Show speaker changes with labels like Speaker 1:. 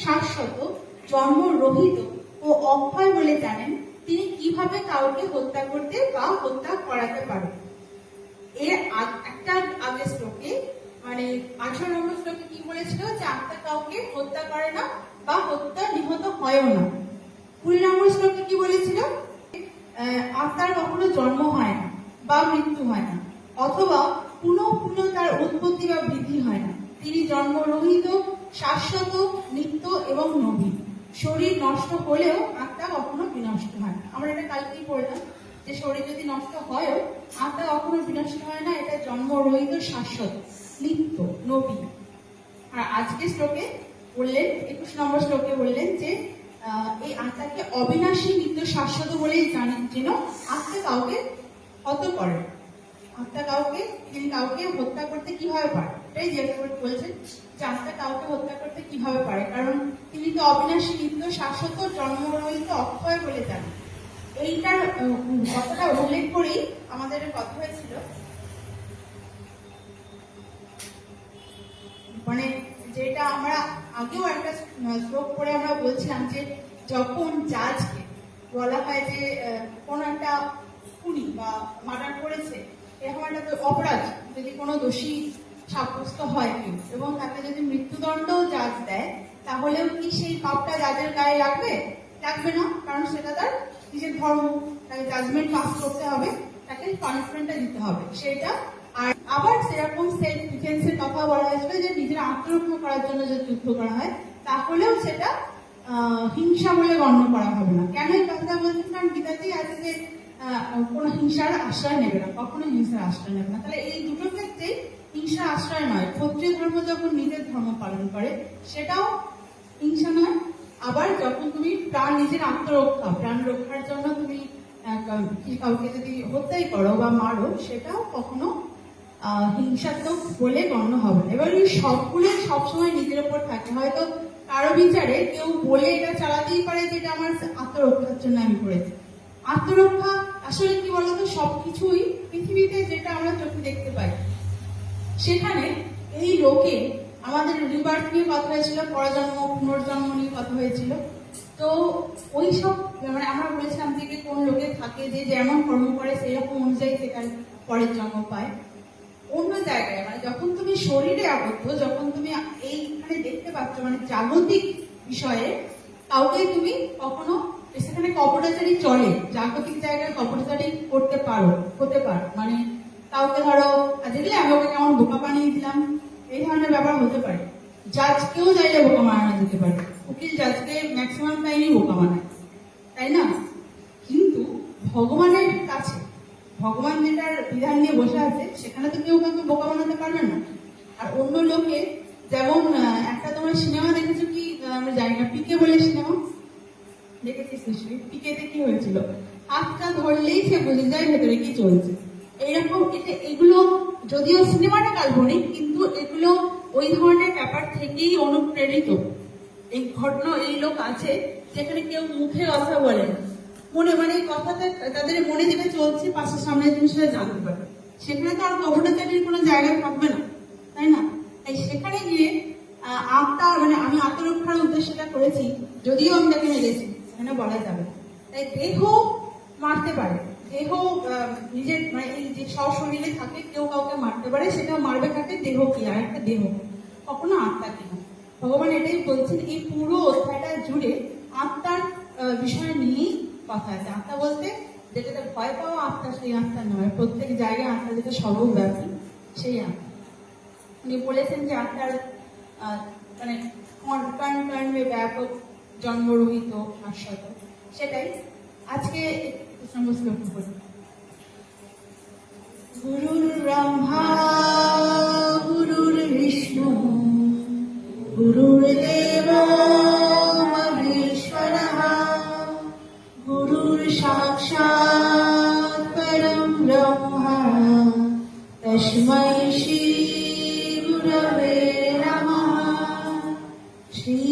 Speaker 1: শাশ্বত, জন্মরহিত ও অক্ষয় বলে জানেন, তিনি কিভাবে কাউকে হত্যা করতে বা হত্যা করাতে পারেন। এর একটা আগের শ্লোকে মানে 18 নম্বর শ্লোকে কি বলেছিল যে আত্মা কাউকে হত্যা করে না বা হত্যা নিহত হয়ও না। 20 নম্বর শ্লোকে কি বলেছিল, আত্মার কখনো জন্ম হয় না বা মৃত্যু হয় না, অথবা পুনঃ পুনঃ তার উৎপত্তি বা বৃদ্ধি হয় না। তিনি জন্মরহিত, শাশ্বত, নিত্য এবং নবীন। শরীর নষ্ট হলেও আত্মা কখনো বিনষ্ট হয় না। আমরা এটা কালকেই পড়লাম যে শরীর যদি নষ্ট হয়ও আত্মা কখনো বিনষ্ট হয় না। এটা জন্মরহিত, শাশ্বত, নিত্য, নবীন। আর আজকে শ্লোকে বললেন, 21 নম্বর শ্লোকে বললেন যে এই আত্মাকে অবিনাশী, নিত্য, শাশ্বত বলেই জানেন যেন আত্মা কাউকে হত করে। আত্মা কাউকে, তিনি কাউকে হত্যা করতে কিভাবে পারে, এটাই যে বলছেন যে আত্মা কাউকে হত্যা করতে কিভাবে পারে, কারণ তিনি তো অবিনাশী, নিত্য, শাশ্বত, জন্মরহিত, অক্ষয় বলে জানেন। এইটার কথাটা উল্লেখ করেই আমাদের কথা হয়েছিল, মানে যেটা আমরা আগেও একটা শ্লোক পড়ে আমরা বলছিলাম যে যখন জাজকে বলা হয় যে কোন একটা খুনি বা মার্ডার করেছে, এরকম একটা অপরাধ যদি কোনো দোষী সাব্যস্ত হয় কেউ এবং তাকে যদি মৃত্যুদণ্ডও জাজ দেয়, তাহলেও কি সেই পাপটা জাজের গায়ে লাগবে? লাগবে না, কারণ সেটা তার নিজের ধর্ম, তাকে জাজমেন্ট পাস করতে হবে, তাকে পানিশমেন্টটা দিতে হবে সেটা। আর আবার সেরকম সেলফ ডিফেন্সের কথা বলা হয়েছিল যে নিজের আত্মরক্ষা করার জন্য যদি যুদ্ধ করা হয় তাহলেও সেটা হিংসা বলে গণ্য করা হবে না। কেন এই কথাটা বলছি? কারণ গীতাতেই আছে যে কোনো হিংসার আশ্রয় নেবে না, কখনো হিংসার আশ্রয় নেবে না। তাহলে এই দুটো ক্ষেত্রেই হিংসার আশ্রয় নয়। ক্ষত্রিয় ধর্ম যখন নিজের ধর্ম পালন করে সেটাও হিংসা নয়। আবার যখন তুমি নিজের আত্মরক্ষা, প্রাণ রক্ষার জন্য তুমি কাউকে যদি হত্যাই করো বা মারো, সেটাও কখনো হিংসাত্মক বলে গণ্য হবে না। এবার ওই সবগুলো সবসময় নিজের উপর থাকে। হয়তো কারো বিচারে কেউ বলে এটা চালাতেই পারে যে এটা আমার আত্মরক্ষার জন্য আমি করেছি। আত্মরক্ষা আসলে কি বলতো, সবকিছুই পৃথিবীতে যেটা আমরা চোখে দেখতে পাই, সেখানে এই লোকে আমাদের রিবার্থ নিয়ে কথা হয়েছিল, পরজন্ম, পুনর্জন্ম নিয়ে কথা হয়েছিল। তো ওই সব মানে আমরা বলেছিলাম যে কোন লোকে থাকে যে যেমন কর্ম করে সেই রকম অনুযায়ী সে তার পরের জন্ম পায়। অন্য জায়গায় মানে যখন তুমি শরীরে আবদ্ধ, যখন তুমি এইখানে দেখতে পাচ্ছ মানে জাগতিক বিষয়ে কাউকে তুমি কখনো, সেখানে কপটাচারী চলে, জাগতিক জায়গায় কপটাচারী করতে পারো, হতে পারো। মানে কাউকে ধরো দেখলে আমি ওকে কেমন বোকা বানিয়ে দিলাম, এই ধরনের ব্যাপার হতে পারে। জাজকেও চাইলে বোকা বানানো যেতে পারে, উকিল জাজকে ম্যাক্সিমাম টাইমই বোকা বানায়, তাই না? কিন্তু ভগবানের কাছে, ভগবান যেটার বিধান নিয়ে বসে আছে সেখানে তো কেউ কাউকে বোকা বানাতে পারবে না। আর অন্য লোকে যেমন একটা তোমরা সিনেমা দেখেছো কি আমরা জানি না, পিকে বলে সিনেমা দেখেছিস নিশ্চয়ই? পিকেতে কি হয়েছিল, হাতটা ধরলেই সে বুঝে যায় ভেতরে কি চলছে। এইরকম এগুলো যদিও সিনেমাটা কাল্পনিক, কিন্তু এগুলো ওই ধরনের ব্যাপার থেকেই অনুপ্রেরিত। এই ঘটনা, এই লোক আছে যেখানে কেউ মুখে কথা বলে না, মনে মানে কথাটা তাদের মনে যেটা চলছে পাশের সামনের জিনিসটা জানতে পারে। সেখানে তো আর কপটাচারীর কোনো জায়গায় থাকবে না, তাই না? তাই সেখানে গিয়ে আত্মা মানে আমি আত্মরক্ষার উদ্দেশ্যটা করেছি, যদিও আমি তাকে মেরেছি এখানে বলা যাবে। তাই দেহ মারতে পারে, দেহ নিজের মানে এই যে সশরীরে থাকে কেউ কাউকে মারতে পারে, সেটা মারবে কাকে? দেহকে, আর একটা দেহ, কখনো আত্মাকে না। ভগবান এটাই বলছেন এই পুরো অধ্যায়টা জুড়ে আত্মার বিষয় নিয়েই কথা আছে। আত্মা বলতে যেটাতে ভয় পাওয়া আত্মা সেই আত্মা নয়, প্রত্যেক জায়গায় আত্মা যেটা সর্বব্যাপী সেই আত্মা। উনি বলেছেন যে আত্মার মানে কর্মে ব্যাপক, জন্মরহিত, শাশ্বত, সেটাই আজকে লক্ষ্য করি। গুরুর ব্রহ্মা গুরুর বিষ্ণু গুরুর্দেব মহেশ্বরঃ গুরুর সাক্ষাৎ পরম ব্রহ্ম তস্मै শ্রী গুরবে নমঃ। শ্রী